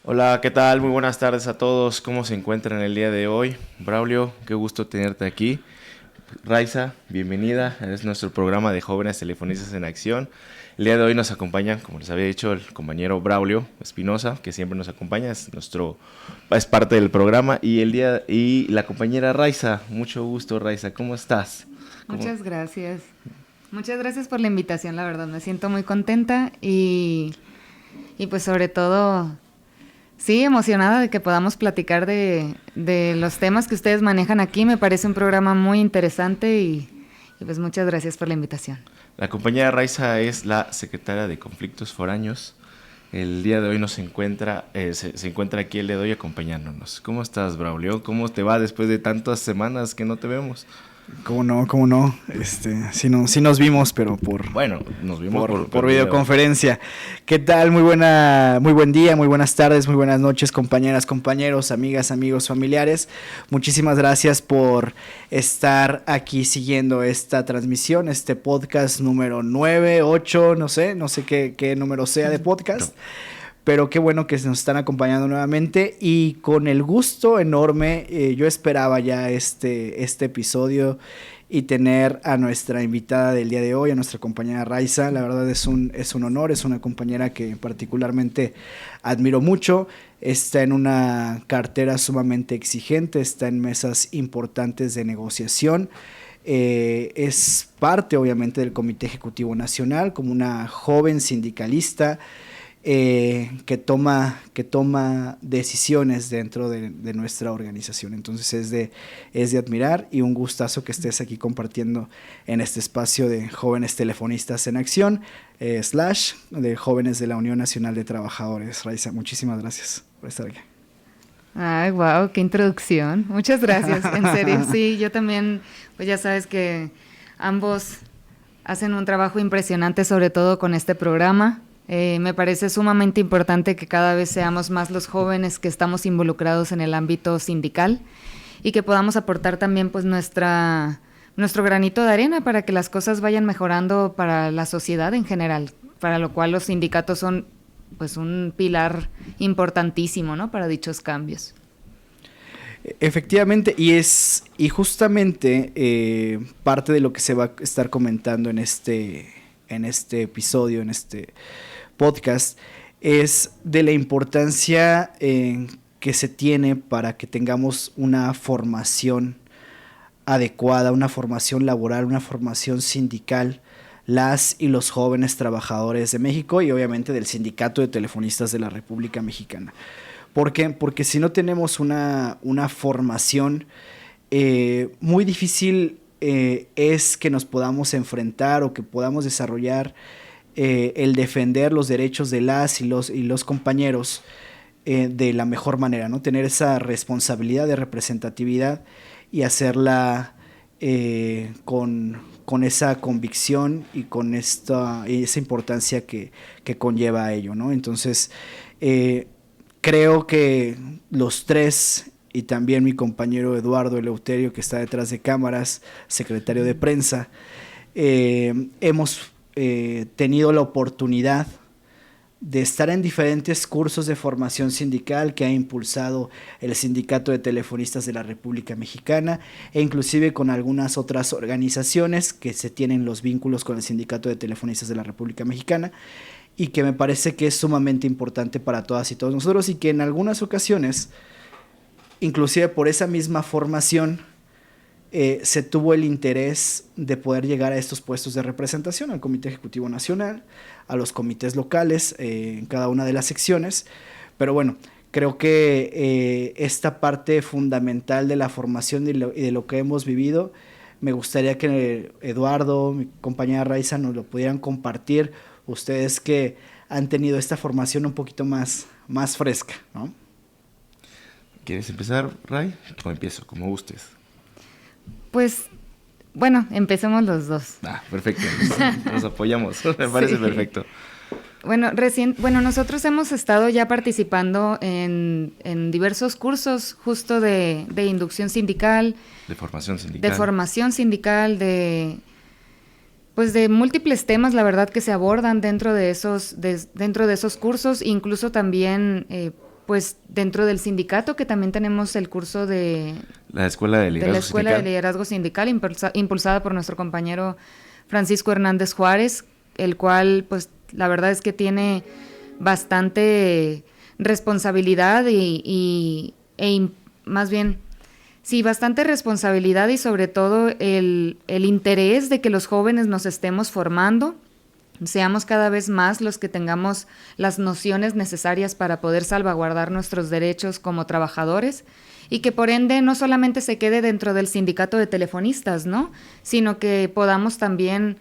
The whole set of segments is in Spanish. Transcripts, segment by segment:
Hola, ¿qué tal? Muy buenas tardes a todos. ¿Cómo se encuentran el día de hoy? Braulio, qué gusto tenerte aquí. Raiza, bienvenida. Es nuestro programa de jóvenes telefonistas en acción. El día de hoy nos acompaña, como les había dicho, el compañero Braulio Espinosa, que siempre nos acompaña, es parte del programa, y la compañera Raiza. Mucho gusto, Raiza. ¿Cómo estás? ¿Cómo? Muchas gracias. Muchas gracias por la invitación, la verdad. Me siento muy contenta y pues sobre todo, sí, emocionada de que podamos platicar de los temas que ustedes manejan aquí. Me parece un programa muy interesante y pues muchas gracias por la invitación. La compañera Raiza es la secretaria de Conflictos Foráneos. El día de hoy se encuentra aquí el día de hoy acompañándonos. ¿Cómo estás, Braulio? ¿Cómo te va después de tantas semanas que no te vemos? ¿Cómo no? ¿Cómo no? Sí, no, sí nos vimos, pero Bueno, nos vimos por video. videoconferencia. ¿Qué tal? Muy buen día, muy buenas tardes, muy buenas noches, compañeras, compañeros, amigas, amigos, familiares. Muchísimas gracias por estar aquí siguiendo esta transmisión, este podcast número 9, 8, no sé qué número sea de podcast. Pero qué bueno que nos están acompañando nuevamente y con el gusto enorme, yo esperaba ya este episodio y tener a nuestra invitada del día de hoy, a nuestra compañera Raiza. La verdad es un honor, es una compañera que particularmente admiro mucho. Está en una cartera sumamente exigente, está en mesas importantes de negociación. Es parte obviamente del Comité Ejecutivo Nacional como una joven sindicalista que toma decisiones dentro de nuestra organización. Entonces es de admirar y un gustazo que estés aquí compartiendo en este espacio de jóvenes telefonistas en acción, de jóvenes de la Unión Nacional de Trabajadores. Raiza, muchísimas gracias por estar aquí. Ay, wow, qué introducción. Muchas gracias, en serio. Sí, yo también, pues ya sabes que ambos hacen un trabajo impresionante, sobre todo con este programa. Me parece sumamente importante que cada vez seamos más los jóvenes que estamos involucrados en el ámbito sindical y que podamos aportar también pues nuestro granito de arena para que las cosas vayan mejorando para la sociedad en general, para lo cual los sindicatos son pues un pilar importantísimo, ¿no?, para dichos cambios. Efectivamente, y justamente parte de lo que se va a estar comentando en este episodio, en este podcast, es de la importancia que se tiene para que tengamos una formación adecuada, una formación laboral, una formación sindical, las y los jóvenes trabajadores de México y obviamente del Sindicato de Telefonistas de la República Mexicana. ¿Por qué? Porque si no tenemos una formación, muy difícil es que nos podamos enfrentar o que podamos desarrollar el defender los derechos de las y los compañeros de la mejor manera, ¿no? Tener esa responsabilidad de representatividad y hacerla con esa convicción y con esa importancia que conlleva a ello, ¿no? Entonces, creo que los tres y también mi compañero Eduardo Eleuterio, que está detrás de cámaras, secretario de prensa, hemos tenido la oportunidad de estar en diferentes cursos de formación sindical que ha impulsado el Sindicato de Telefonistas de la República Mexicana e inclusive con algunas otras organizaciones que se tienen los vínculos con el Sindicato de Telefonistas de la República Mexicana y que me parece que es sumamente importante para todas y todos nosotros y que en algunas ocasiones, inclusive por esa misma formación, se tuvo el interés de poder llegar a estos puestos de representación, al Comité Ejecutivo Nacional, a los comités locales, en cada una de las secciones. Pero bueno, creo que esta parte fundamental de la formación y de lo que hemos vivido, me gustaría que Eduardo, mi compañera Raiza, nos lo pudieran compartir, ustedes que han tenido esta formación un poquito más fresca, ¿no? ¿Quieres empezar, Ray? O empiezo, como gustes. Pues, bueno, empecemos los dos. Perfecto. Nos apoyamos. Me parece perfecto. Bueno, nosotros hemos estado ya participando en diversos cursos justo de inducción sindical. De formación sindical. De formación sindical, pues de múltiples temas, la verdad, que se abordan dentro de esos cursos, incluso también pues dentro del sindicato, que también tenemos el curso de la Escuela de Liderazgo Sindical, impulsada por nuestro compañero Francisco Hernández Juárez, el cual pues la verdad es que tiene bastante responsabilidad más bien, sí, bastante responsabilidad y sobre todo el interés de que los jóvenes nos estemos formando, seamos cada vez más los que tengamos las nociones necesarias para poder salvaguardar nuestros derechos como trabajadores y que por ende no solamente se quede dentro del sindicato de telefonistas, ¿no? Sino que podamos también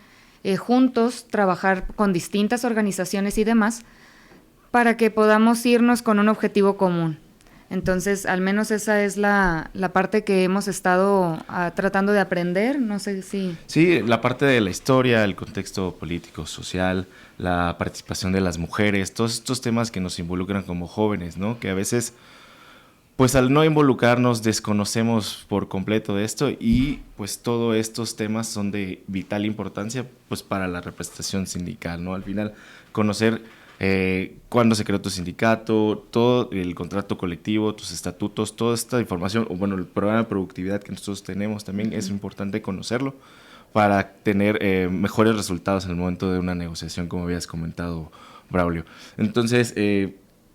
juntos trabajar con distintas organizaciones y demás para que podamos irnos con un objetivo común. Entonces, al menos esa es la parte que hemos estado tratando de aprender, no sé si... Sí, la parte de la historia, el contexto político, social, la participación de las mujeres, todos estos temas que nos involucran como jóvenes, ¿no? Que a veces, pues al no involucrarnos, desconocemos por completo de esto y pues todos estos temas son de vital importancia pues para la representación sindical, ¿no? Al final, conocer cuándo se creó tu sindicato, todo el contrato colectivo, tus estatutos, toda esta información, o bueno, el programa de productividad que nosotros tenemos también es importante conocerlo para tener mejores resultados en el momento de una negociación, como habías comentado, Braulio. Entonces,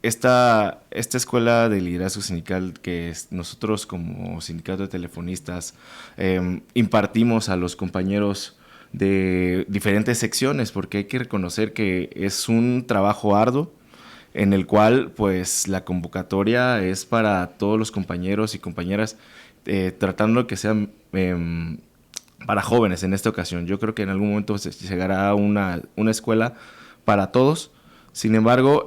esta escuela de liderazgo sindical que nosotros como sindicato de telefonistas impartimos a los compañeros de diferentes secciones, porque hay que reconocer que es un trabajo arduo en el cual pues la convocatoria es para todos los compañeros y compañeras, tratando de que sean para jóvenes en esta ocasión. Yo creo que en algún momento se llegará a una escuela para todos. Sin embargo,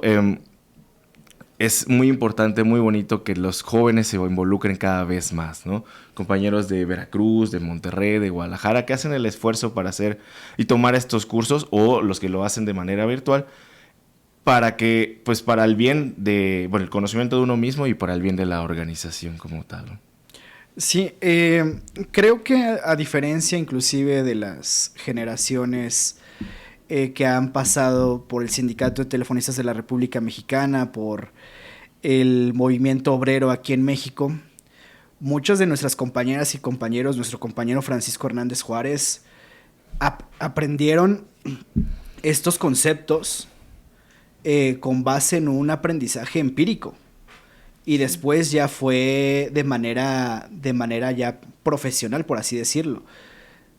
es muy importante, muy bonito que los jóvenes se involucren cada vez más, ¿no? Compañeros de Veracruz, de Monterrey, de Guadalajara, que hacen el esfuerzo para hacer y tomar estos cursos, o los que lo hacen de manera virtual, para que, pues para el bien de, bueno, el conocimiento de uno mismo y para el bien de la organización como tal, ¿no? Sí, creo que a diferencia inclusive de las generaciones que han pasado por el Sindicato de Telefonistas de la República Mexicana, por el movimiento obrero aquí en México, muchas de nuestras compañeras y compañeros, nuestro compañero Francisco Hernández Juárez, aprendieron estos conceptos con base en un aprendizaje empírico y después ya fue de manera ya profesional, por así decirlo.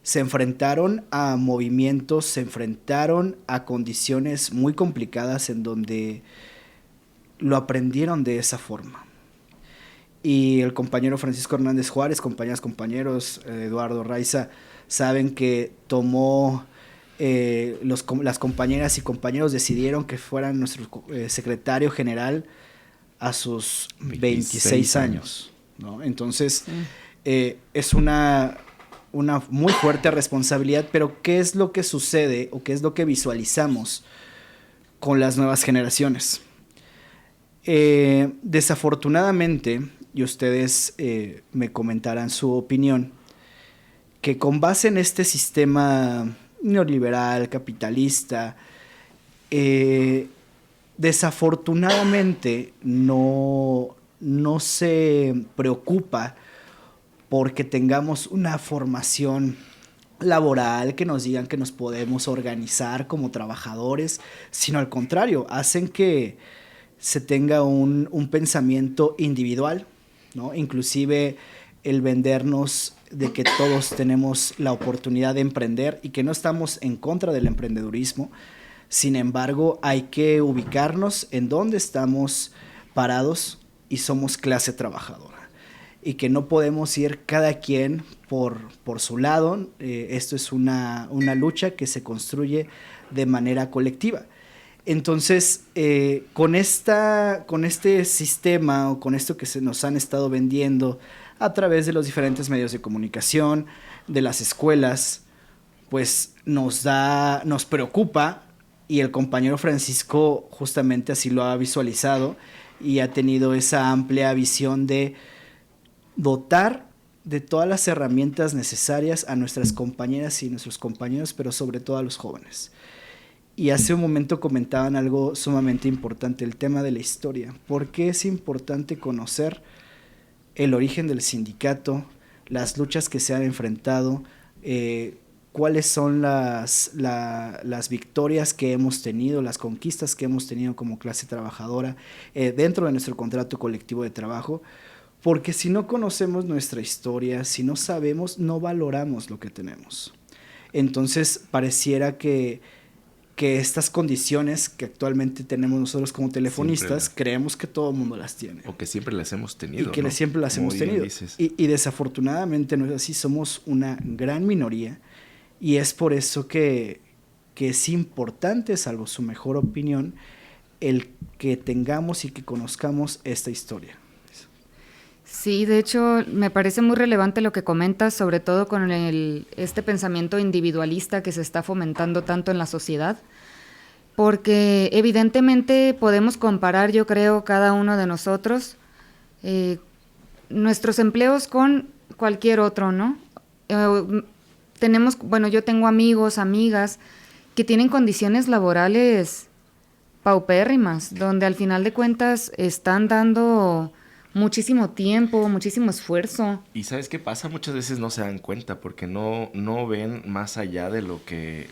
Se enfrentaron a movimientos, se enfrentaron a condiciones muy complicadas en donde lo aprendieron de esa forma. Y el compañero Francisco Hernández Juárez, compañeros, Eduardo, Raiza, saben que tomó, las compañeras y compañeros decidieron que fueran nuestro secretario general a sus 26 años, ¿no? Entonces, es una muy fuerte responsabilidad, pero ¿qué es lo que sucede o qué es lo que visualizamos con las nuevas generaciones? Desafortunadamente, y ustedes me comentarán su opinión, que con base en este sistema neoliberal, capitalista, desafortunadamente no se preocupa porque tengamos una formación laboral, que nos digan que nos podemos organizar como trabajadores, sino al contrario, hacen que se tenga un pensamiento individual, ¿no? Inclusive el vendernos de que todos tenemos la oportunidad de emprender y que no estamos en contra del emprendedurismo. Sin embargo, hay que ubicarnos en dónde estamos parados y somos clase trabajadora. Y que no podemos ir cada quien por su lado. Esto es una lucha que se construye de manera colectiva. Entonces, con este sistema o con esto que se nos han estado vendiendo a través de los diferentes medios de comunicación, de las escuelas, pues nos preocupa, y el compañero Francisco justamente así lo ha visualizado y ha tenido esa amplia visión de dotar de todas las herramientas necesarias a nuestras compañeras y nuestros compañeros, pero sobre todo a los jóvenes. Y hace un momento comentaban algo sumamente importante, el tema de la historia. ¿Por qué es importante conocer el origen del sindicato, las luchas que se han enfrentado, cuáles son las victorias que hemos tenido, las conquistas que hemos tenido como clase trabajadora dentro de nuestro contrato colectivo de trabajo? Porque si no conocemos nuestra historia, si no sabemos, no valoramos lo que tenemos. Entonces pareciera que estas condiciones que actualmente tenemos nosotros como telefonistas, creemos que todo el mundo las tiene. O que siempre las hemos tenido. Y que ¿no? siempre las hemos tenido. Y desafortunadamente no es así, somos una gran minoría y es por eso que es importante, salvo su mejor opinión, el que tengamos y que conozcamos esta historia. Sí, de hecho, me parece muy relevante lo que comentas, sobre todo con este pensamiento individualista que se está fomentando tanto en la sociedad, porque evidentemente podemos comparar, yo creo, cada uno de nosotros, nuestros empleos con cualquier otro, ¿no? Yo tengo amigos, amigas, que tienen condiciones laborales paupérrimas, donde al final de cuentas están dando muchísimo tiempo, muchísimo esfuerzo. Y ¿sabes qué pasa? Muchas veces no se dan cuenta porque no ven más allá de lo que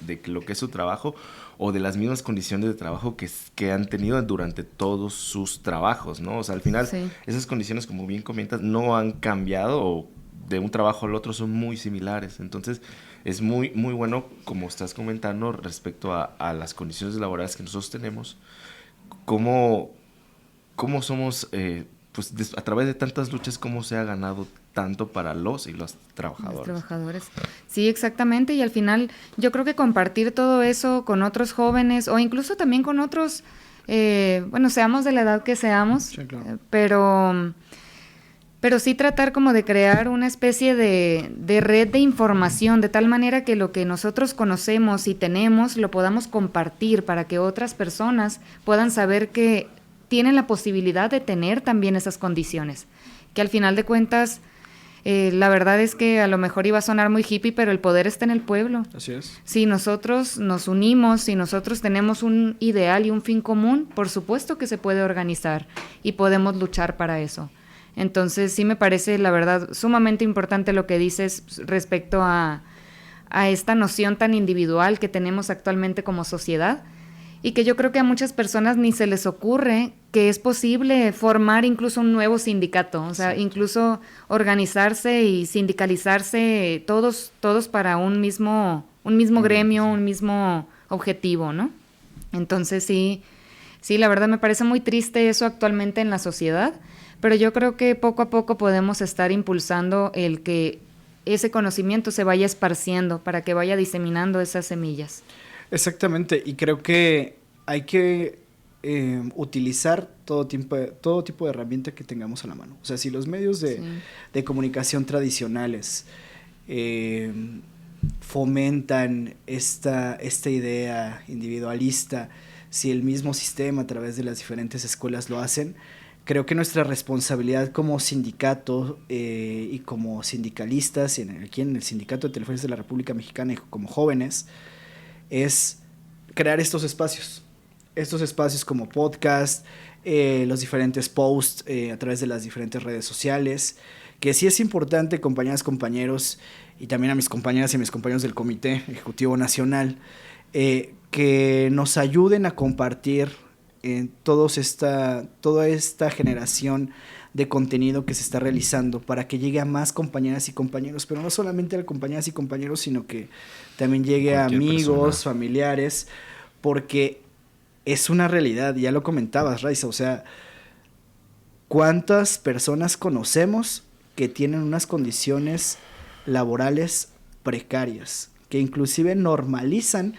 es su trabajo o de las mismas condiciones de trabajo que han tenido durante todos sus trabajos, ¿no? O sea, al final esas condiciones, como bien comentas, no han cambiado o de un trabajo al otro son muy similares. Entonces es muy, muy bueno, como estás comentando, respecto a las condiciones laborales que nosotros tenemos, cómo somos... pues a través de tantas luchas, cómo se ha ganado tanto para los y las trabajadoras. Los trabajadores. Sí, exactamente, y al final yo creo que compartir todo eso con otros jóvenes o incluso también con otros, seamos de la edad que seamos, sí, claro. Pero sí tratar como de crear una especie de red de información, de tal manera que lo que nosotros conocemos y tenemos lo podamos compartir para que otras personas puedan saber que tienen la posibilidad de tener también esas condiciones, que al final de cuentas, la verdad es que a lo mejor iba a sonar muy hippie, pero el poder está en el pueblo. Así es. Si nosotros nos unimos, si nosotros tenemos un ideal y un fin común, por supuesto que se puede organizar y podemos luchar para eso. Entonces sí me parece, la verdad, sumamente importante lo que dices respecto a esta noción tan individual que tenemos actualmente como sociedad, y que yo creo que a muchas personas ni se les ocurre que es posible formar incluso un nuevo sindicato, o sea, sí, incluso organizarse y sindicalizarse todos para un mismo gremio, un mismo objetivo, ¿no? Entonces sí, la verdad me parece muy triste eso actualmente en la sociedad, pero yo creo que poco a poco podemos estar impulsando el que ese conocimiento se vaya esparciendo para que vaya diseminando esas semillas. Exactamente, y creo que hay que utilizar todo tipo de herramienta que tengamos a la mano. O sea, si los medios de comunicación tradicionales fomentan esta idea individualista, si el mismo sistema a través de las diferentes escuelas lo hacen, creo que nuestra responsabilidad como sindicato y como sindicalistas, aquí en el Sindicato de Telefonistas de la República Mexicana y como jóvenes, es crear estos espacios como podcast, los diferentes posts a través de las diferentes redes sociales, que sí es importante, compañeras, compañeros, y también a mis compañeras y mis compañeros del Comité Ejecutivo Nacional, que nos ayuden a compartir toda esta generación de contenido que se está realizando para que llegue a más compañeras y compañeros, pero no solamente a compañeras y compañeros, sino que también llegue a amigos, familiares, porque es una realidad, ya lo comentabas, Raiza, o sea, ¿cuántas personas conocemos que tienen unas condiciones laborales precarias, que inclusive normalizan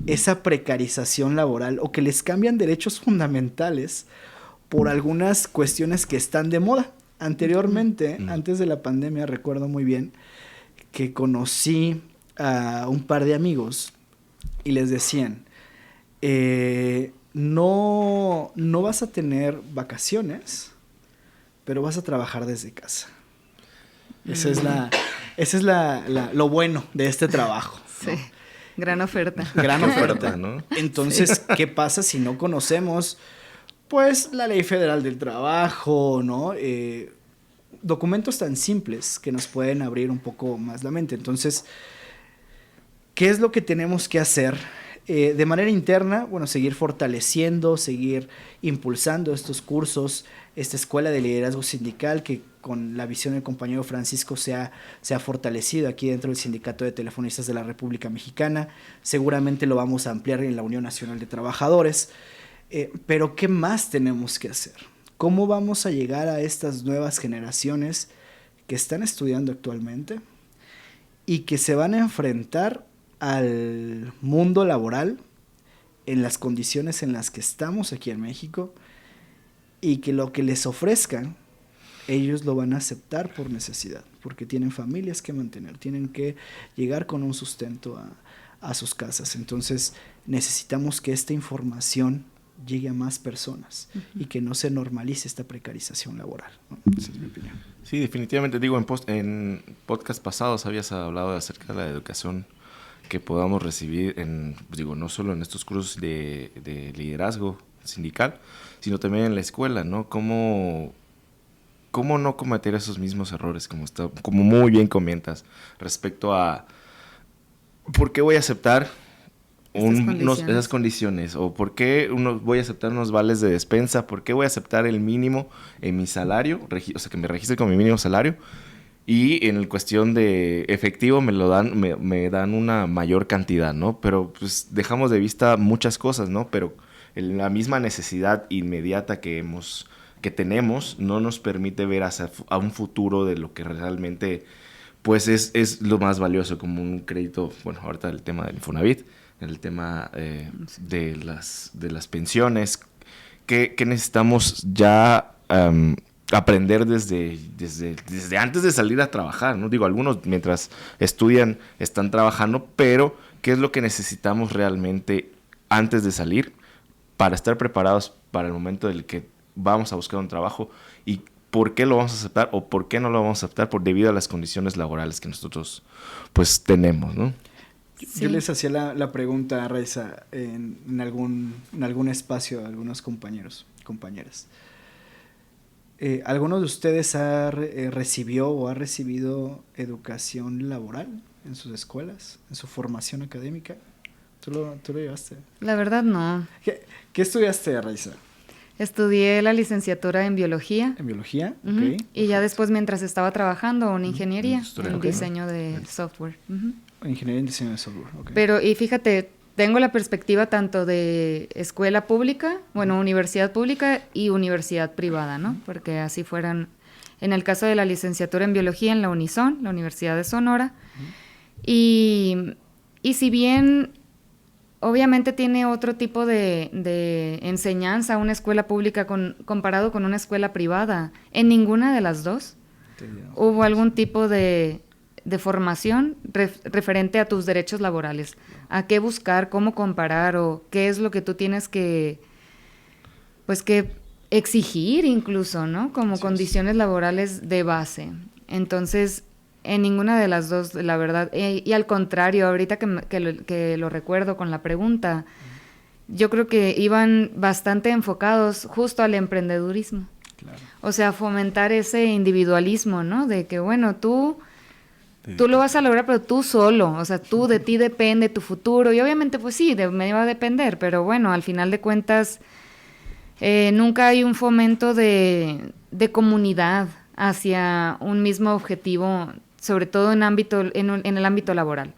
esa precarización laboral o que les cambian derechos fundamentales por algunas cuestiones que están de moda? Anteriormente, antes de la pandemia, recuerdo muy bien que conocí a un par de amigos y les decían, no vas a tener vacaciones, pero vas a trabajar desde casa. Esa es lo bueno de este trabajo, ¿no? Sí. Gran oferta. Gran oferta, ¿no? Entonces, ¿qué pasa si no conocemos, pues, la Ley Federal del Trabajo, ¿no? Documentos tan simples que nos pueden abrir un poco más la mente. Entonces, ¿qué es lo que tenemos que hacer? De manera interna, bueno, seguir fortaleciendo, seguir impulsando estos cursos, esta escuela de liderazgo sindical que con la visión del compañero Francisco se ha fortalecido aquí dentro del Sindicato de Telefonistas de la República Mexicana. Seguramente lo vamos a ampliar en la Unión Nacional de Trabajadores. Pero ¿qué más tenemos que hacer? ¿Cómo vamos a llegar a estas nuevas generaciones que están estudiando actualmente y que se van a enfrentar al mundo laboral en las condiciones en las que estamos aquí en México y que lo que les ofrezcan ellos lo van a aceptar por necesidad, porque tienen familias que mantener, tienen que llegar con un sustento a sus casas? Entonces necesitamos que esta información llegue a más personas y que no se normalice esta precarización laboral, ¿no? Esa es mi opinión. Sí, definitivamente. Digo, en podcast pasados habías hablado acerca de la educación que podamos recibir no solo en estos cursos de liderazgo sindical, sino también en la escuela, ¿no? ¿Cómo no cometer esos mismos errores, como muy bien comentas, respecto a por qué voy a aceptar esas condiciones, o por qué voy a aceptar unos vales de despensa, por qué voy a aceptar el mínimo en mi salario, o sea, que me registre con mi mínimo salario, y en cuestión de efectivo me dan una mayor cantidad, ¿no? Pero pues dejamos de vista muchas cosas, ¿no? Pero la misma necesidad inmediata que tenemos no nos permite ver a un futuro de lo que realmente pues es lo más valioso, como un crédito. Bueno, ahorita el tema del Infonavit, el tema de las pensiones, que necesitamos ya aprender desde antes de salir a trabajar, ¿no? Digo, algunos mientras estudian están trabajando, pero ¿qué es lo que necesitamos realmente antes de salir para estar preparados para el momento en el que vamos a buscar un trabajo? ¿Y por qué lo vamos a aceptar o por qué no lo vamos a aceptar? Debido a las condiciones laborales que nosotros pues tenemos, ¿no? Sí. Yo les hacía la pregunta a Raiza en algún espacio a algunos compañeras. ¿Alguno de ustedes recibió o ha recibido educación laboral en sus escuelas, en su formación académica? ¿Tú lo llevaste? La verdad no. ¿Qué estudiaste, Raiza? Estudié la licenciatura en biología. ¿En biología? Uh-huh. Ok. Y ya después, mientras estaba trabajando, una ingeniería en Okay. diseño de software. Uh-huh. Ingeniería en diseño de software, ok. Pero, y fíjate, tengo la perspectiva tanto de escuela pública, universidad pública y universidad privada, ¿no? Porque así fueran, en el caso de la licenciatura en biología en la Unison, la Universidad de Sonora, y si bien obviamente tiene otro tipo de enseñanza una escuela pública comparado con una escuela privada, en ninguna de las dos hubo algún tipo de formación referente a tus derechos laborales, a qué buscar, cómo comparar o qué es lo que tú tienes que exigir incluso, ¿no? Como condiciones laborales de base. Entonces, en ninguna de las dos, la verdad, y al contrario, ahorita que lo recuerdo con la pregunta, yo creo que iban bastante enfocados justo al emprendedurismo. Claro. O sea, fomentar ese individualismo, ¿no? De que, bueno, tú lo vas a lograr, pero tú solo, o sea, de ti depende tu futuro, y obviamente pues sí, me va a depender, pero bueno, al final de cuentas, nunca hay un fomento de comunidad hacia un mismo objetivo, sobre todo en el ámbito laboral.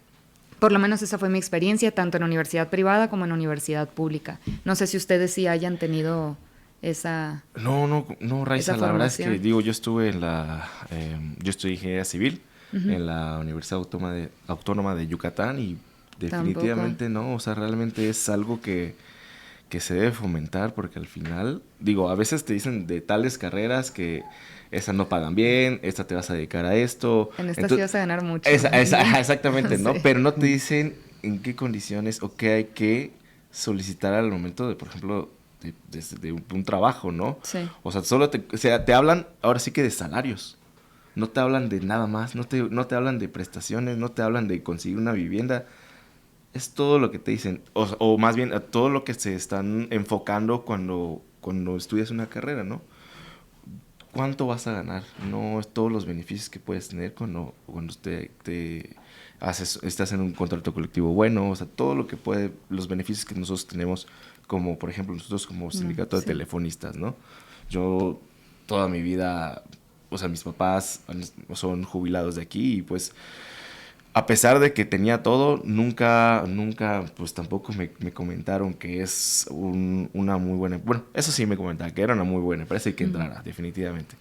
Por lo menos esa fue mi experiencia, tanto en universidad privada como en universidad pública. No sé si ustedes sí hayan tenido esa... No, Raiza, la verdad es que, digo, yo estudié ingeniería civil, uh-huh, en la Universidad Autónoma de Yucatán, y definitivamente tampoco. No, o sea, realmente es algo que se debe fomentar, porque al final, digo, a veces te dicen de tales carreras que esas no pagan bien, esta te vas a dedicar a esto. En esta sí vas a ganar mucho. Exactamente, ¿no? Sí. Pero no te dicen en qué condiciones o qué hay que solicitar al momento de, por ejemplo, de un trabajo, ¿no? Sí. O sea, te hablan ahora sí que de salarios. No te hablan de nada más, no te hablan de prestaciones, no te hablan de conseguir una vivienda. es todo lo que te dicen, o más bien a todo lo que se están enfocando cuando estudias una carrera, ¿no? ¿Cuánto vas a ganar? No es todos los beneficios que puedes tener cuando estás en un contrato colectivo bueno, o sea, todo lo que los beneficios que nosotros tenemos, como por ejemplo nosotros como sindicato de telefonistas, ¿no? Yo toda mi vida, o sea, mis papás son jubilados de aquí y pues a pesar de que tenía todo, nunca, pues tampoco me comentaron que es una muy buena... Bueno, eso sí me comentaban, que era una muy buena empresa y que entrara, definitivamente.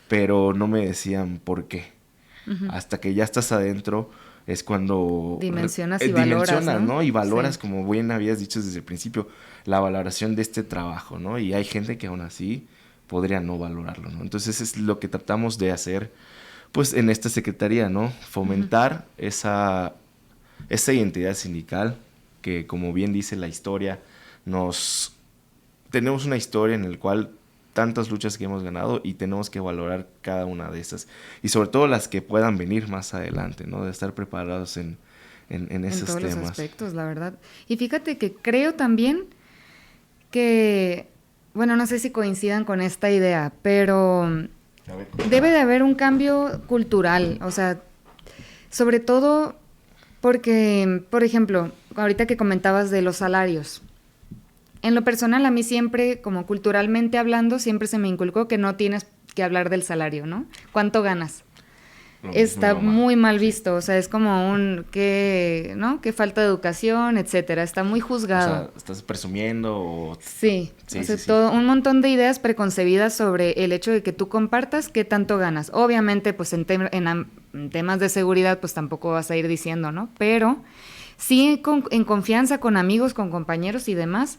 Pero no me decían por qué. Hasta que ya estás adentro es cuando... Dimensionas y valoras, ¿no? Y valoras, como bien habías dicho desde el principio, la valoración de este trabajo, ¿no? Y hay gente que aún así podría no valorarlo, ¿no? Entonces es lo que tratamos de hacer pues en esta secretaría, ¿no? Fomentar esa identidad sindical que, como bien dice la historia, tenemos una historia en la cual tantas luchas que hemos ganado y tenemos que valorar cada una de esas. Y sobre todo las que puedan venir más adelante, ¿no? De estar preparados en esos temas. En todos los aspectos, la verdad. Y fíjate que creo también que, bueno, no sé si coincidan con esta idea, pero... debe de haber un cambio cultural, o sea, sobre todo porque, por ejemplo, ahorita que comentabas de los salarios, en lo personal a mí siempre, como culturalmente hablando, siempre se me inculcó que no tienes que hablar del salario, ¿no? ¿Cuánto ganas? Está muy mal visto, o sea, es como ¿no? Que falta de educación, etcétera, está muy juzgado. O sea, ¿estás presumiendo o...? Sí, o sea, todo un montón de ideas preconcebidas sobre el hecho de que tú compartas qué tanto ganas. Obviamente, pues en temas de seguridad, pues tampoco vas a ir diciendo, ¿no? Pero sí en confianza con amigos, con compañeros y demás,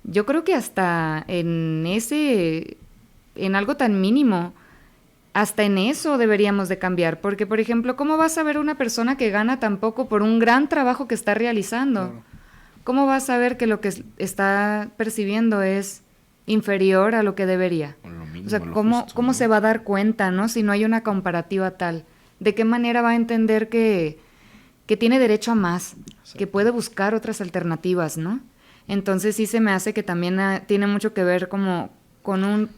yo creo que hasta en algo tan mínimo, hasta en eso deberíamos de cambiar, porque, por ejemplo, ¿cómo vas a ver una persona que gana tan poco por un gran trabajo que está realizando? Claro. ¿Cómo vas a ver que lo que está percibiendo es inferior a lo que debería? O sea, ¿cómo se va a dar cuenta, ¿no? Si no hay una comparativa tal. ¿De qué manera va a entender que tiene derecho a más, que puede buscar otras alternativas, ¿no? Entonces sí se me hace que también tiene mucho que ver como...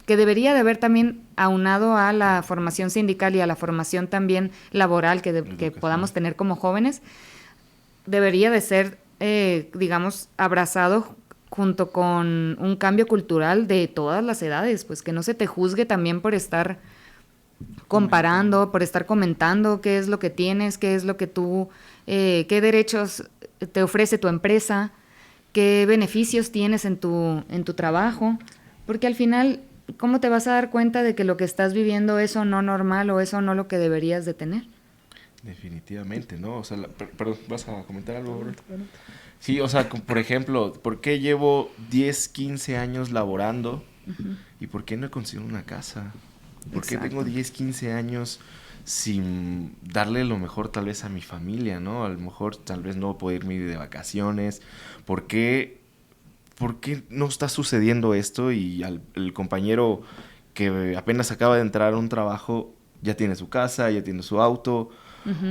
que debería de haber también aunado a la formación sindical y a la formación también laboral que podamos tener como jóvenes, debería de ser, digamos, abrazado junto con un cambio cultural de todas las edades, pues que no se te juzgue también por estar comparando, por estar comentando qué es lo que tienes, qué es lo que qué derechos te ofrece tu empresa, qué beneficios tienes en tu trabajo. Porque al final, ¿cómo te vas a dar cuenta de que lo que estás viviendo es o no normal o es o no lo que deberías de tener? Definitivamente, ¿no? O sea, perdón, ¿vas a comentar algo, bro? Sí, o sea, por ejemplo, ¿por qué llevo 10, 15 años laborando y por qué no he conseguido una casa? ¿Por qué tengo 10, 15 años sin darle lo mejor tal vez a mi familia, ¿no? A lo mejor tal vez no poder irme de vacaciones. ¿Por qué no está sucediendo esto y el compañero que apenas acaba de entrar a un trabajo ya tiene su casa, ya tiene su auto?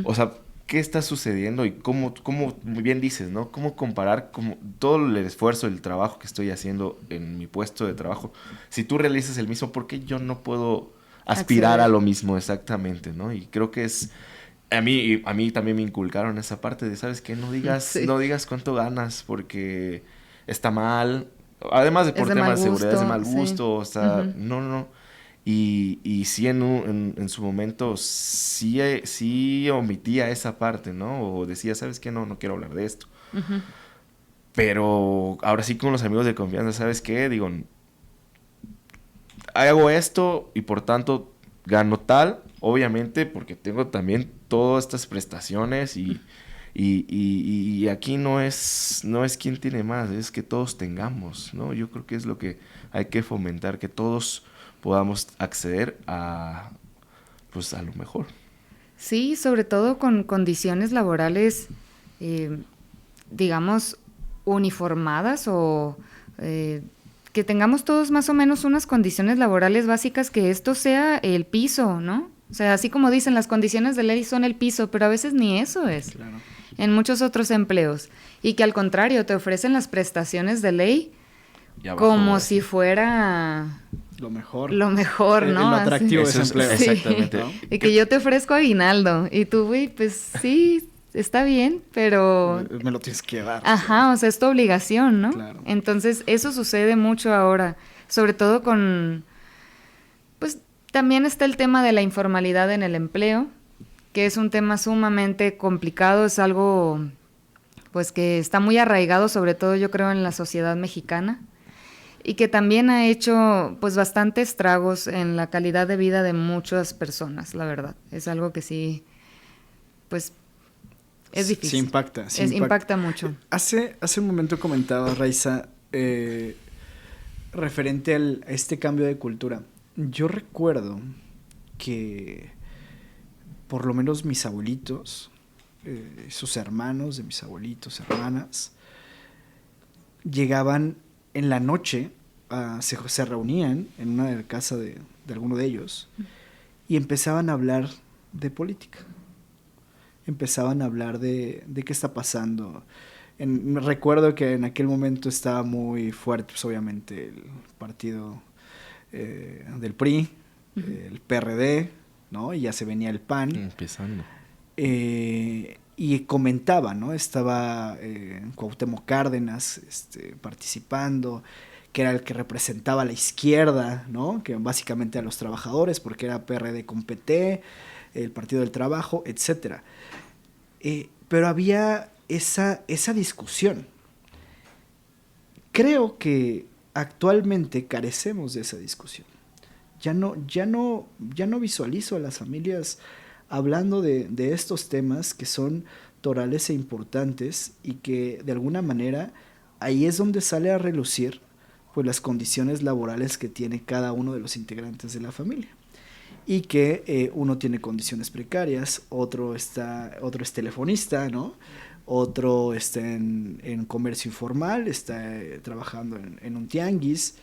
O sea, ¿qué está sucediendo? Y cómo bien dices, ¿no? ¿Cómo comparar todo el esfuerzo, el trabajo que estoy haciendo en mi puesto de trabajo? Si tú realizas el mismo, ¿por qué yo no puedo aspirar a lo mismo exactamente, ¿no? Y creo que es... A mí también me inculcaron esa parte de, ¿sabes qué? No digas cuánto ganas porque... está mal, además de por temas de seguridad, es de mal gusto, o sea, no. Y sí en su momento sí omitía esa parte, ¿no? O decía, ¿sabes qué? No quiero hablar de esto. Pero ahora sí con los amigos de confianza, ¿sabes qué? Digo, hago esto y por tanto gano tal, obviamente porque tengo también todas estas prestaciones y aquí no es quién tiene más, es que todos tengamos, ¿no? Yo creo que es lo que hay que fomentar, que todos podamos acceder a lo mejor. Sí, sobre todo con condiciones laborales, digamos, uniformadas o que tengamos todos más o menos unas condiciones laborales básicas, que esto sea el piso, ¿no? O sea, así como dicen, las condiciones de ley son el piso, pero a veces ni eso es. Claro. en muchos otros empleos, y que al contrario te ofrecen las prestaciones de ley como si fuera lo mejor, ¿no? Lo atractivo de ese empleo. Sí. Exactamente. ¿No? Y que yo te ofrezco aguinaldo, y tú, güey, pues sí, está bien, pero... Me lo tienes que dar. Ajá, o sea, es tu obligación, ¿no? Claro. Entonces, eso sucede mucho ahora, sobre todo con... Pues también está el tema de la informalidad en el empleo, que es un tema sumamente complicado, es algo pues que está muy arraigado, sobre todo yo creo en la sociedad mexicana, y que también ha hecho pues bastantes estragos en la calidad de vida de muchas personas, la verdad. Es algo que sí, pues es difícil. Sí impacta. Impacta mucho. Hace un momento comentaba, Raiza, referente a este cambio de cultura. Yo recuerdo que por lo menos mis abuelitos, sus hermanos de mis abuelitos, hermanas, llegaban en la noche, se reunían en una casa de alguno de ellos y empezaban a hablar de política. Empezaban a hablar de qué está pasando. Recuerdo que en aquel momento estaba muy fuerte, pues obviamente, el partido del PRI, el PRD, ¿no? Y ya se venía el PAN. Empezando. Y comentaba, ¿no? Estaba Cuauhtémoc Cárdenas participando, que era el que representaba a la izquierda, ¿no? Que básicamente a los trabajadores, porque era PRD con PT, el Partido del Trabajo, etcétera. Pero había esa discusión. Creo que actualmente carecemos de esa discusión. Ya no visualizo a las familias hablando de estos temas que son torales e importantes, y que de alguna manera ahí es donde sale a relucir pues las condiciones laborales que tiene cada uno de los integrantes de la familia, y que uno tiene condiciones precarias, otro es telefonista, ¿no? Otro está en comercio informal, está trabajando en un tianguis,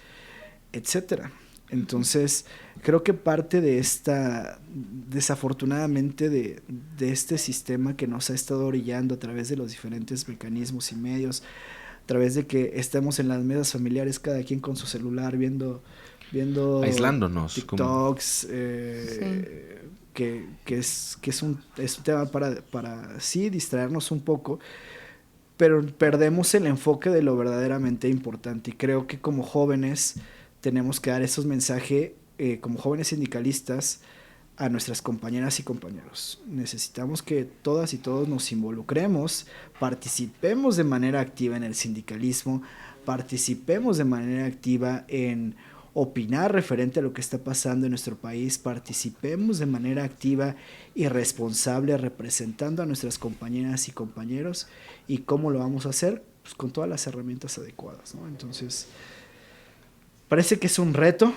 etcétera. Entonces, creo que parte de desafortunadamente, de este sistema que nos ha estado orillando a través de los diferentes mecanismos y medios, a través de que estemos en las mesas familiares, cada quien con su celular, viendo aislándonos, TikToks, que es un tema para sí distraernos un poco, pero perdemos el enfoque de lo verdaderamente importante. Y creo que como jóvenes tenemos que dar esos mensajes, como jóvenes sindicalistas, a nuestras compañeras y compañeros. Necesitamos que todas y todos nos involucremos, participemos de manera activa en el sindicalismo, participemos de manera activa en opinar referente a lo que está pasando en nuestro país, participemos de manera activa y responsable representando a nuestras compañeras y compañeros. ¿Y cómo lo vamos a hacer? Pues con todas las herramientas adecuadas, ¿no? Entonces, parece que es un reto.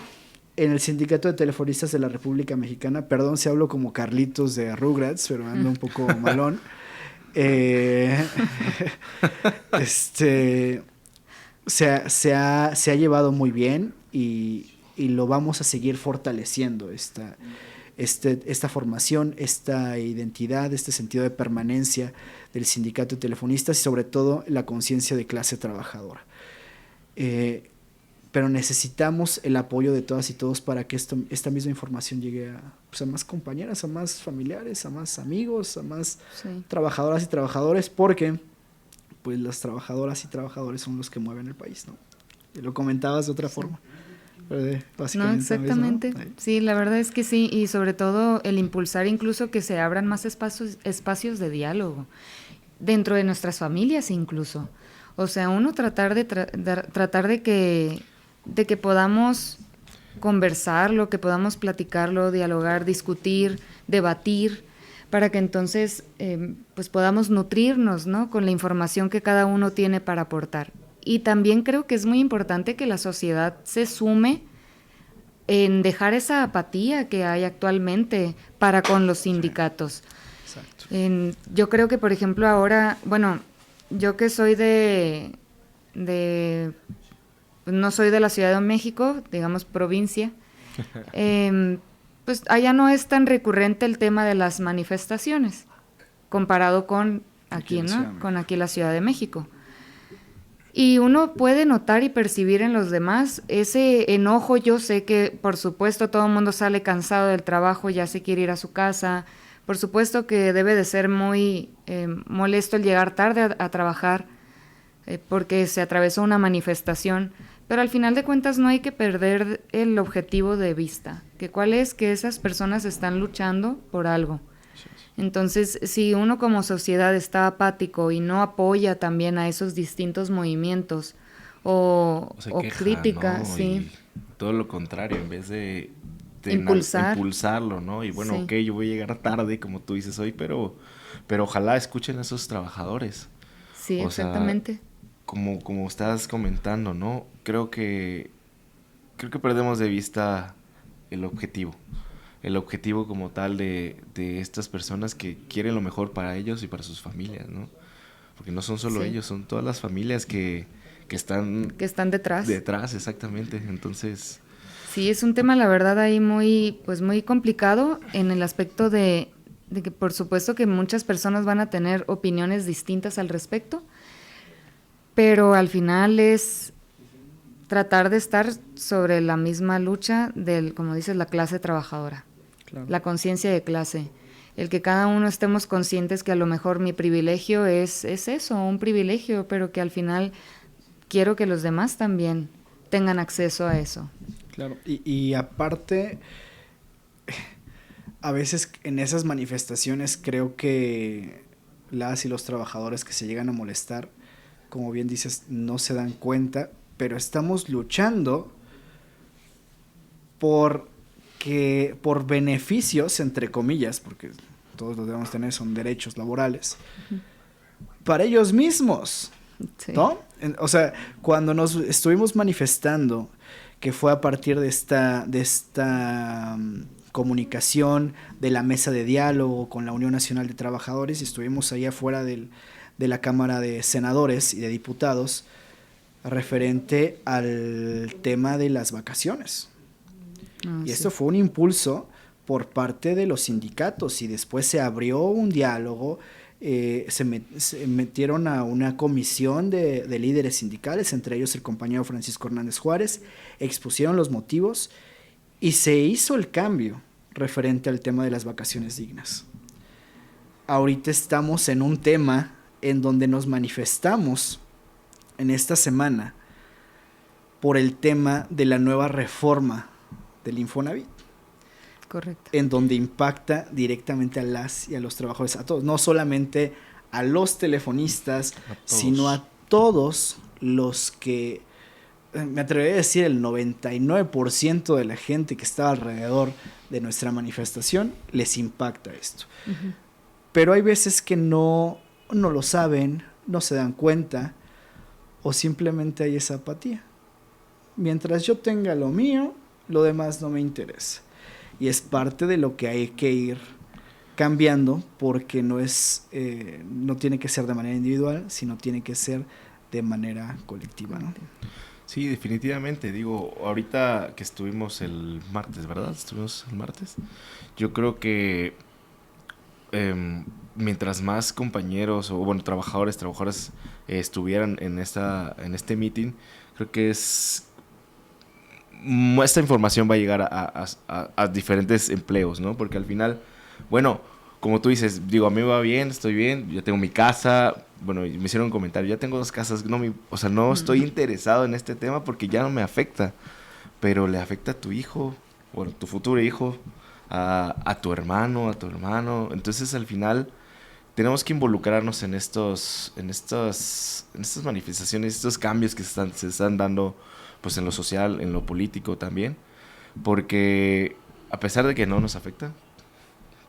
En el Sindicato de Telefonistas de la República Mexicana, perdón si hablo como Carlitos de Rugrats, pero ando un poco malón, se ha llevado muy bien, y lo vamos a seguir fortaleciendo, esta formación, esta identidad, este sentido de permanencia del Sindicato de Telefonistas, y sobre todo la conciencia de clase trabajadora. Pero necesitamos el apoyo de todas y todos para que esta misma información llegue a más compañeras, a más familiares, a más amigos, a más trabajadoras y trabajadores, porque pues las trabajadoras y trabajadores son los que mueven el país, ¿no? Y lo comentabas de otra forma. Básicamente, no, exactamente. ¿no? Sí, la verdad es que sí, y sobre todo el impulsar incluso que se abran más espacios de diálogo dentro de nuestras familias incluso. O sea, uno tratar de que podamos conversarlo, que podamos platicarlo, dialogar, discutir, debatir, para que entonces pues podamos nutrirnos, ¿no?, con la información que cada uno tiene para aportar. Y también creo que es muy importante que la sociedad se sume en dejar esa apatía que hay actualmente para con los sindicatos. Exacto. Yo creo que, por ejemplo, ahora, bueno, yo que soy no soy de la Ciudad de México, digamos provincia, pues allá no es tan recurrente el tema de las manifestaciones, comparado con aquí, ¿no? Con aquí la Ciudad de México. Y uno puede notar y percibir en los demás ese enojo. Yo sé que, por supuesto, todo el mundo sale cansado del trabajo, ya se quiere ir a su casa. Por supuesto que debe de ser muy molesto el llegar tarde a trabajar porque se atravesó una manifestación. Pero al final de cuentas no hay que perder el objetivo de vista. ¿Cuál es? Que esas personas están luchando por algo. Entonces, si uno como sociedad está apático y no apoya también a esos distintos movimientos o queja, crítica, ¿no? sí. Y todo lo contrario, en vez de impulsarlo, ¿no? Y bueno, sí. ok, yo voy a llegar tarde, como tú dices hoy, pero ojalá escuchen a esos trabajadores. Sí, O exactamente. sea, como estás comentando, ¿no? Creo que perdemos de vista el objetivo como tal de estas personas que quieren lo mejor para ellos y para sus familias, ¿no? Porque no son solo ellos, son todas las familias que están detrás. Detrás, exactamente. Entonces, sí, es un tema, la verdad, ahí muy complicado en el aspecto de que por supuesto que muchas personas van a tener opiniones distintas al respecto, pero al final es tratar de estar sobre la misma lucha del, como dices, la clase trabajadora. Claro. La conciencia de clase, el que cada uno estemos conscientes que a lo mejor mi privilegio es eso, un privilegio, pero que al final quiero que los demás también tengan acceso a eso. Claro, y aparte, a veces en esas manifestaciones creo que las y los trabajadores que se llegan a molestar, como bien dices, no se dan cuenta, pero estamos luchando por beneficios, entre comillas, porque todos los debemos tener, son derechos laborales, para ellos mismos, sí. ¿No? O sea, cuando nos estuvimos manifestando, que fue a partir de esta comunicación de la mesa de diálogo con la Unión Nacional de Trabajadores, y estuvimos ahí afuera de la Cámara de Senadores y de Diputados, referente al tema de las vacaciones. Y esto fue un impulso por parte de los sindicatos, y después se abrió un diálogo, se metieron a una comisión de líderes sindicales, entre ellos el compañero Francisco Hernández Juárez, expusieron los motivos y se hizo el cambio referente al tema de las vacaciones dignas. Ahorita estamos en un tema en donde nos manifestamos en esta semana por el tema de la nueva reforma del Infonavit. Correcto. En donde impacta directamente a las y a los trabajadores, a todos, no solamente a los telefonistas, sino a todos los que, me atrevería a decir, el 99% de la gente que estaba alrededor de nuestra manifestación, les impacta esto. Uh-huh. Pero hay veces que no lo saben, no se dan cuenta, o simplemente hay esa apatía. Mientras yo tenga lo mío, lo demás no me interesa. Y es parte de lo que hay que ir cambiando, porque no tiene que ser de manera individual, sino tiene que ser de manera colectiva, ¿no? Sí, definitivamente. Digo, ahorita que estuvimos el martes, ¿verdad? Estuvimos el martes. Yo creo que mientras más compañeros o bueno trabajadoras estuvieran en este meeting, creo que esta información va a llegar a diferentes empleos, ¿no? Porque al final, bueno, como tú dices, digo, a mí me va bien, estoy bien, yo tengo mi casa, bueno, me hicieron un comentario, ya tengo 2 casas, no estoy interesado en este tema porque ya no me afecta, pero le afecta a tu hijo, bueno, tu futuro hijo, a tu hermano, entonces al final tenemos que involucrarnos en estas manifestaciones, estos cambios que se están dando pues en lo social, en lo político también, porque a pesar de que no nos afecta,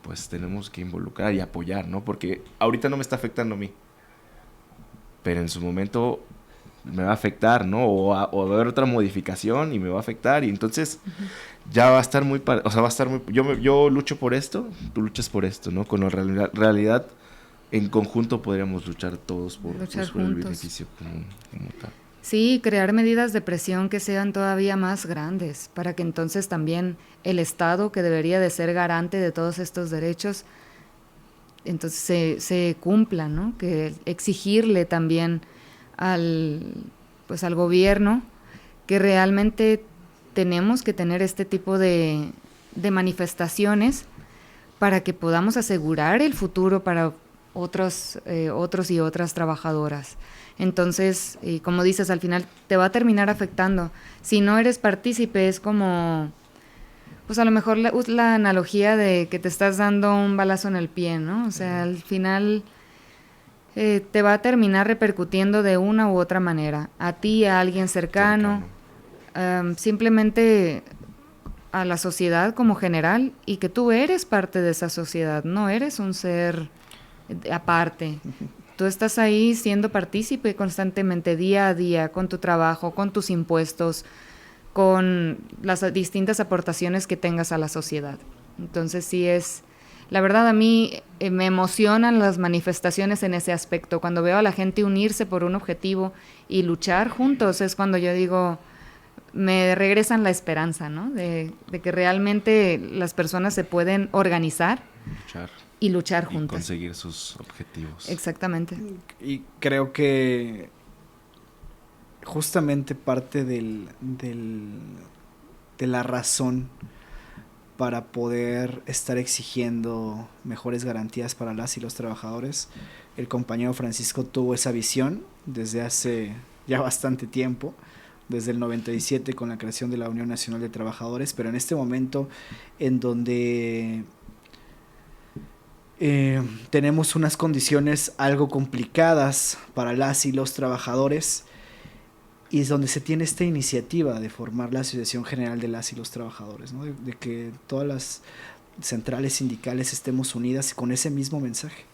pues tenemos que involucrar y apoyar, ¿no? Porque ahorita no me está afectando a mí, pero en su momento me va a afectar, ¿no? O va a haber otra modificación y me va a afectar, y entonces ya va a estar muy... Yo lucho por esto, tú luchas por esto, ¿no? Con la realidad en conjunto podríamos luchar todos por el beneficio común como tal. Sí, crear medidas de presión que sean todavía más grandes, para que entonces también el Estado, que debería de ser garante de todos estos derechos, entonces se cumpla, ¿no? Que exigirle también pues al gobierno que realmente tenemos que tener este tipo de manifestaciones para que podamos asegurar el futuro para otros y otras trabajadoras. Entonces, como dices, al final te va a terminar afectando. Si no eres partícipe, es como, pues a lo mejor la analogía de que te estás dando un balazo en el pie, ¿no? O sea, al final te va a terminar repercutiendo de una u otra manera. A ti, a alguien cercano. Simplemente a la sociedad como general, y que tú eres parte de esa sociedad, no eres un ser aparte. Tú estás ahí siendo partícipe constantemente, día a día, con tu trabajo, con tus impuestos, con las distintas aportaciones que tengas a la sociedad. Entonces sí es, la verdad a mí me emocionan las manifestaciones en ese aspecto. Cuando veo a la gente unirse por un objetivo y luchar juntos, es cuando yo digo, me regresan la esperanza, ¿no? De que realmente las personas se pueden organizar y luchar juntas. Y conseguir sus objetivos. Exactamente. Y creo que justamente parte de la razón para poder estar exigiendo mejores garantías para las y los trabajadores, el compañero Francisco tuvo esa visión desde hace ya bastante tiempo, desde el 97 con la creación de la Unión Nacional de Trabajadores, pero en este momento en donde tenemos unas condiciones algo complicadas para las y los trabajadores, y es donde se tiene esta iniciativa de formar la Asociación General de las y los Trabajadores, ¿no? de que todas las centrales sindicales estemos unidas con ese mismo mensaje.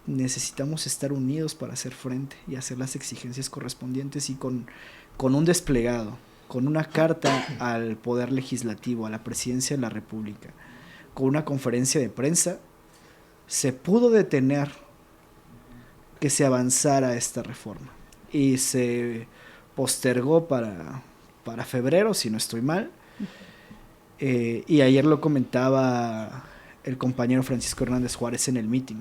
Necesitamos estar unidos para hacer frente y hacer las exigencias correspondientes, y con un desplegado, con una carta al Poder Legislativo, a la Presidencia de la República, con una conferencia de prensa, se pudo detener que se avanzara esta reforma. Y se postergó para febrero, si no estoy mal. Y ayer lo comentaba el compañero Francisco Hernández Juárez en el meeting.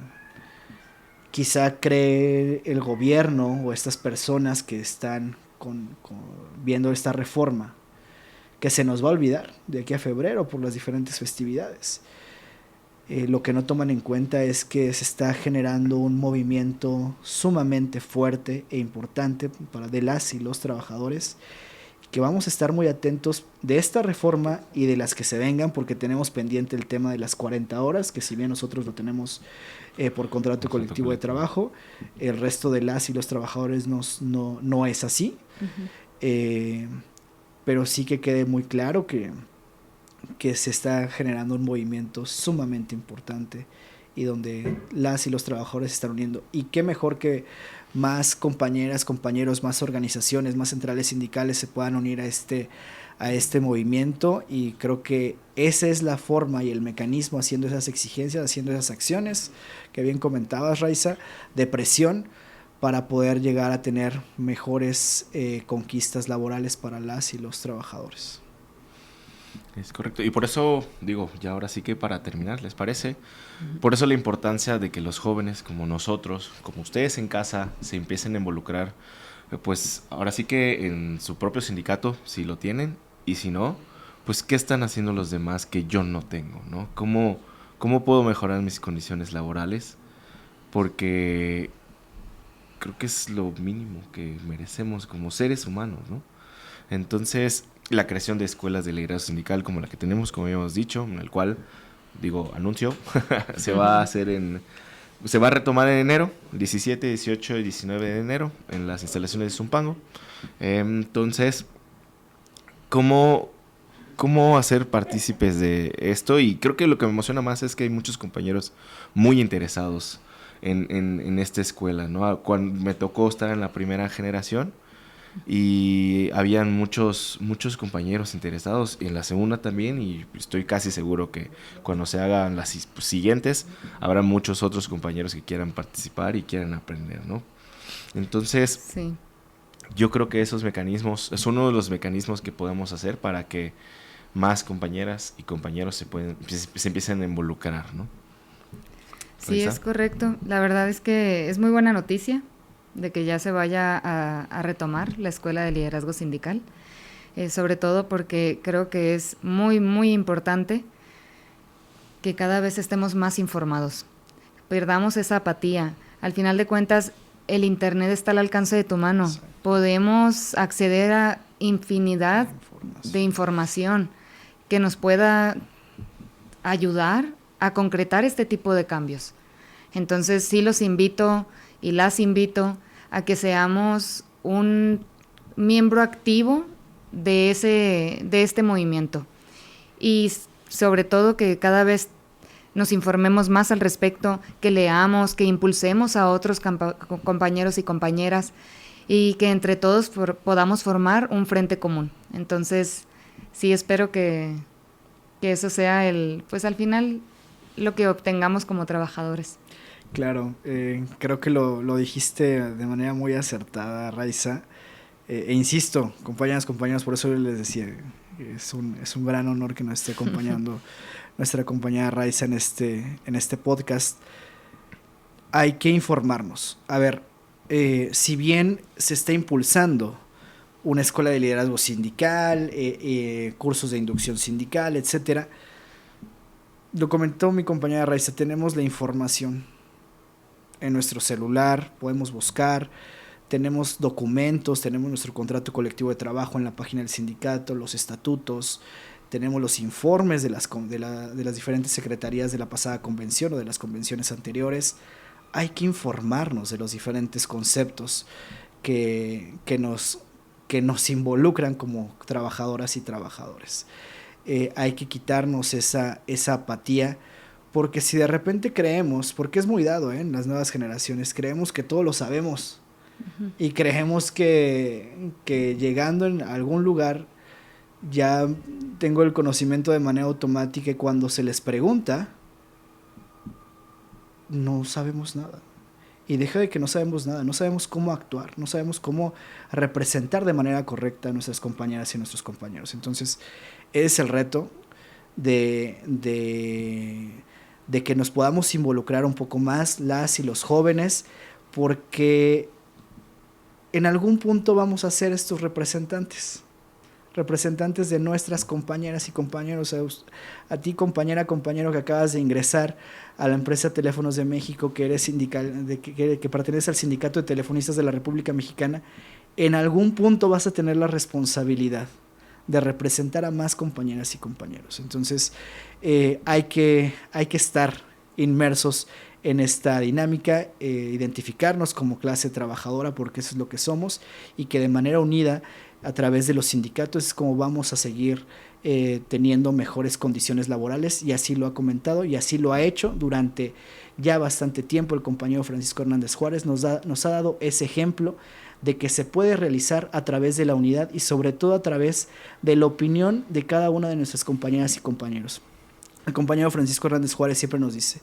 Quizá cree el gobierno o estas personas que están viendo esta reforma que se nos va a olvidar de aquí a febrero por las diferentes festividades. Lo que no toman en cuenta es que se está generando un movimiento sumamente fuerte e importante de las y los trabajadores, que vamos a estar muy atentos de esta reforma y de las que se vengan, porque tenemos pendiente el tema de las 40 horas, que si bien nosotros lo tenemos por contrato colectivo de trabajo, el resto de las y los trabajadores no es así. Uh-huh. Pero sí que quede muy claro que se está generando un movimiento sumamente importante, y donde las y los trabajadores se están uniendo. Y qué mejor que más compañeras, compañeros, más organizaciones, más centrales sindicales se puedan unir a este movimiento, y creo que esa es la forma y el mecanismo, haciendo esas exigencias, haciendo esas acciones que bien comentabas, Raiza, de presión, para poder llegar a tener mejores conquistas laborales para las y los trabajadores. Es correcto, y por eso digo, ya ahora sí que para terminar, ¿les parece? Por eso la importancia de que los jóvenes como nosotros, como ustedes en casa, se empiecen a involucrar, pues ahora sí que en su propio sindicato, si lo tienen, y si no, pues qué están haciendo los demás que yo no tengo, ¿no? ¿Cómo puedo mejorar mis condiciones laborales? Porque creo que es lo mínimo que merecemos como seres humanos, ¿no? Entonces, la creación de escuelas de liderazgo sindical como la que tenemos, como habíamos dicho, en el cual, anuncio, se va a retomar en enero, 17, 18 y 19 de enero, en las instalaciones de Zumpango. Entonces, ¿cómo hacer partícipes de esto? Y creo que lo que me emociona más es que hay muchos compañeros muy interesados en esta escuela, ¿no? Cuando me tocó estar en la primera generación, y habían muchos compañeros interesados en la segunda también, y estoy casi seguro que cuando se hagan las siguientes habrá muchos otros compañeros que quieran participar y quieran aprender, ¿no? Entonces, sí, yo creo que esos mecanismos es uno de los mecanismos que podemos hacer para que más compañeras y compañeros se empiecen a involucrar, ¿no? Sí, Raiza. es correcto. La verdad es que es muy buena noticia de que ya se vaya a retomar la Escuela de Liderazgo Sindical, sobre todo porque creo que es muy, muy importante que cada vez estemos más informados, perdamos esa apatía. Al final de cuentas, el Internet está al alcance de tu mano. Exacto. Podemos acceder a infinidad de información que nos pueda ayudar a concretar este tipo de cambios. Entonces sí los invito y las invito a que seamos un miembro activo de este movimiento y sobre todo que cada vez nos informemos más al respecto, que leamos, que impulsemos a otros compañeros y compañeras y que entre todos podamos formar un frente común. Entonces sí espero que eso sea pues al final lo que obtengamos como trabajadores. Claro, creo que lo dijiste de manera muy acertada, Raiza. Insisto, compañeros, por eso les decía, es un gran honor que nos esté acompañando nuestra compañera Raiza en este podcast. Hay que informarnos. A ver, si bien se está impulsando una escuela de liderazgo sindical, cursos de inducción sindical, etcétera, lo comentó mi compañera Raiza, tenemos la información en nuestro celular, podemos buscar, tenemos documentos, tenemos nuestro contrato colectivo de trabajo en la página del sindicato, los estatutos, tenemos los informes de las diferentes secretarías de la pasada convención o de las convenciones anteriores. Hay que informarnos de los diferentes conceptos que nos involucran como trabajadoras y trabajadores. Hay que quitarnos esa apatía, porque si de repente creemos, porque es muy dado en las nuevas generaciones, creemos que todo lo sabemos. Uh-huh. Y creemos que llegando en algún lugar ya tengo el conocimiento de manera automática y cuando se les pregunta no sabemos nada. Y deja de que no sabemos nada, no sabemos cómo actuar, no sabemos cómo representar de manera correcta a nuestras compañeras y nuestros compañeros. Entonces, es el reto de que nos podamos involucrar un poco más las y los jóvenes, porque en algún punto vamos a ser estos representantes de nuestras compañeras y compañeros. A ti, compañera, compañero que acabas de ingresar a la empresa Teléfonos de México, que eres que pertenece al Sindicato de Telefonistas de la República Mexicana, en algún punto vas a tener la responsabilidad de representar a más compañeras y compañeros. Entonces hay que estar inmersos en esta dinámica, identificarnos como clase trabajadora, porque eso es lo que somos, y que de manera unida a través de los sindicatos es como vamos a seguir teniendo mejores condiciones laborales, y así lo ha comentado y así lo ha hecho durante ya bastante tiempo el compañero Francisco Hernández Juárez. Nos ha dado ese ejemplo de que se puede realizar a través de la unidad y sobre todo a través de la opinión de cada una de nuestras compañeras y compañeros. El compañero Francisco Hernández Juárez siempre nos dice: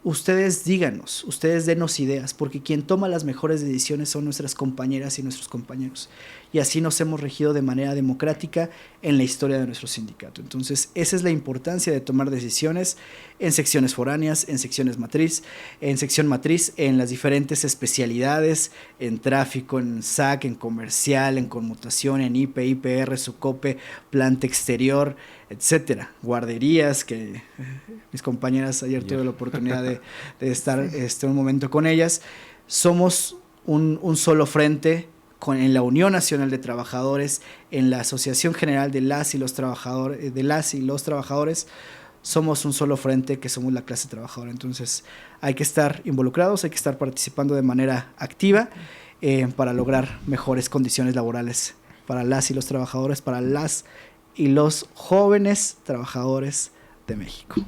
ustedes díganos, ustedes denos ideas, porque quien toma las mejores decisiones son nuestras compañeras y nuestros compañeros. Y así nos hemos regido de manera democrática en la historia de nuestro sindicato. Entonces, esa es la importancia de tomar decisiones en secciones foráneas, en secciones matriz, en las diferentes especialidades, en tráfico, en SAC, en comercial, en conmutación, en IP, IPR, SUCOPE, planta exterior, etcétera, guarderías, que mis compañeras ayer tuve la oportunidad de estar un momento con ellas. Somos un solo frente en la Unión Nacional de Trabajadores, en la Asociación General de las y los trabajadores, somos un solo frente, que somos la clase trabajadora. Entonces hay que estar involucrados, hay que estar participando de manera activa para lograr mejores condiciones laborales para las y los trabajadores, para las y los jóvenes trabajadores de México.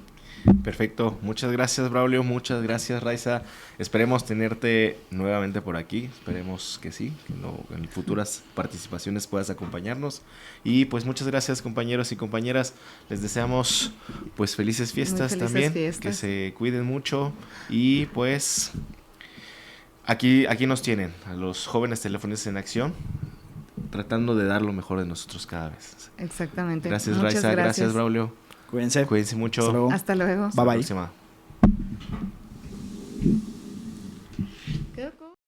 Perfecto, muchas gracias Braulio, muchas gracias Raiza, esperemos tenerte nuevamente por aquí, esperemos que sí, que en futuras participaciones puedas acompañarnos, y pues muchas gracias compañeros y compañeras, les deseamos pues felices fiestas también, que se cuiden mucho, y pues aquí nos tienen, a los jóvenes telefonistas en acción, tratando de dar lo mejor de nosotros cada vez. Exactamente. Gracias Raiza, gracias Braulio. Cuídense mucho. Hasta luego. Bye bye. Hasta la próxima.